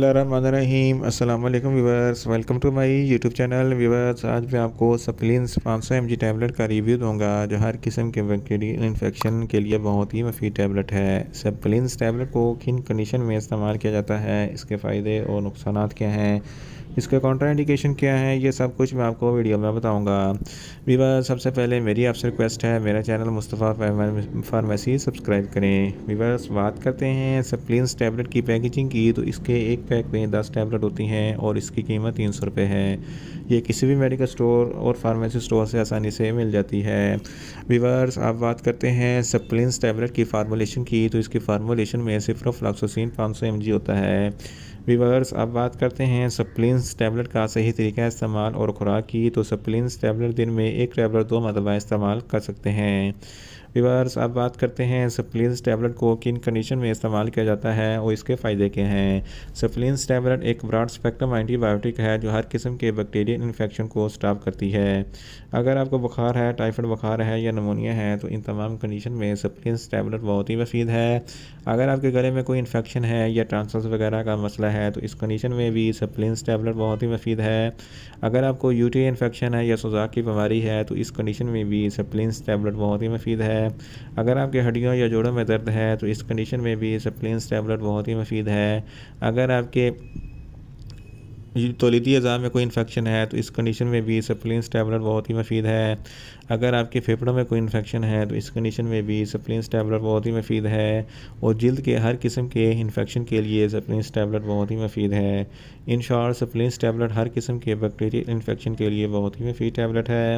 बिस्मिल्लाहिर्रहमानिर्रहीम। अस्सलाम वालेकुम viewers, welcome to my YouTube channel. Viewers, आज मैं आपको सप्लिंस 500 mg टैबलेट का रिव्यू दूंगा जो हर किस्म के बैक्टीरियल इन्फेक्शन के लिए बहुत ही मुफीद टैबलेट है। सप्लिंस टैबलेट को किन कंडीशन में इस्तेमाल किया जाता है, इसके फ़ायदे और नुकसानात क्या हैं, इसके कॉन्ट्राइंडिकेशन क्या है, ये सब कुछ मैं आपको वीडियो में बताऊंगा। व्यूअर्स, सबसे पहले मेरी आपसे रिक्वेस्ट है, मेरा चैनल मुस्तफ़ा फार्मेसी सब्सक्राइब करें। व्यूअर्स, बात करते हैं सप्लिंस टैबलेट की पैकेजिंग की, तो इसके एक पैक में 10 टैबलेट होती हैं और इसकी कीमत 300 रुपये है। ये किसी भी मेडिकल स्टोर और फार्मेसी स्टोर से आसानी से मिल जाती है। व्यूअर्स, आप बात करते हैं सप्लिंस टैबलेट की फार्मूलेशन की, तो इसकी फार्मूलेशन में सिफ्रोफ्लॉक्सासिन 500 mg होता है। व्यूअर्स, अब बात करते हैं सप्लिंस टैबलेट का सही तरीका इस्तेमाल और खुराक की, तो सप्लिंस टैबलेट दिन में एक टैबलेट 2 मरतबा इस्तेमाल कर सकते हैं। व्यूअर्स, अब बात करते हैं सप्लिंस टैबलेट को किन कंडीशन में इस्तेमाल किया जाता है और इसके फ़ायदे क्या हैं। सप्लिंस टैबलेट एक ब्रॉड स्पेक्ट्रम एंटीबायोटिक है जो हर किस्म के बैक्टीरियल इन्फेक्शन को स्टॉप करती है। अगर आपको बुखार है, टाइफाइड बुखार है या नमूनिया है, तो इन तमाम कंडीशन में सप्लिंस टैबलेट बहुत ही मुफीद है। अगर आपके गले में कोई इन्फेक्शन है या टॉन्सिल्स वगैरह का मसला है, तो इस कंडीशन में भी सप्लिंस टैबलेट बहुत ही मुफीद है। अगर आपको यूटी इन्फेक्शन है या सुजाक की बीमारी है, तो इस कंडीशन में भी सप्लिंस टैबलेट बहुत ही मुफीद है। अगर आपके हड्डियों या जोड़ों में दर्द है, तो इस कंडीशन में भी सप्लिंस टैबलेट बहुत ही मुफीद है। अगर आपके तौलीदी अज़ा में कोई इन्फेक्शन है, तो इस कंडीशन में भी सप्लिंस टैबलेट बहुत ही मुफीद है। अगर आपके फेफड़ों में कोई इन्फेक्शन है, तो इस कंडीशन में भी सप्लिंस टैबलेट बहुत ही मुफीद है। और जल्द के हर किस्म के इन्फेक्शन के लिए सप्लिंस टैबलेट बहुत ही मुफीद है। इन शॉर्ट, सप्लिंस टैबलेट हर किस्म के बैक्टीरियल इन्फेक्शन के लिए बहुत ही मुफीद टैबलेट है।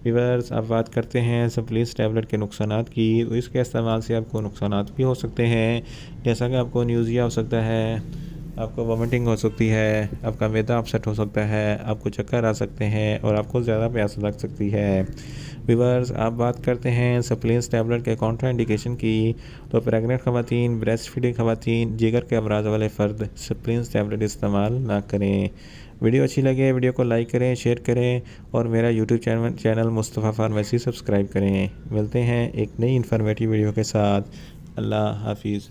व्यूअर्स, अब बात करते हैं सप्लिंस टैबलेट के नुकसानात की, तो इसके इस्तेमाल से आपको नुकसानात भी हो सकते हैं, जैसा कि आपको न्यूज़िया हो सकता है, आपको वॉमिटिंग हो सकती है, आपका मैदा अपसेट हो सकता है, आपको चक्कर आ सकते हैं और आपको ज़्यादा प्यास लग सकती है। व्यूअर्स, आप बात करते हैं सप्लिंस टैबलेट के कॉन्ट्रा इंडिकेशन की, तो प्रेगनेंट ख़वातीन, ब्रेस्ट फीडिंग ख़वातीन, जिगर के अमराज वाले फ़र्द सप्लिंस टैबलेट इस्तेमाल ना करें। वीडियो अच्छी लगे वीडियो को लाइक करें, शेयर करें और मेरा YouTube channel Mustafa pharmacy subscribe करें। मिलते हैं एक नई इन्फॉर्मेटिव वीडियो के साथ। अल्लाह हाफिज़।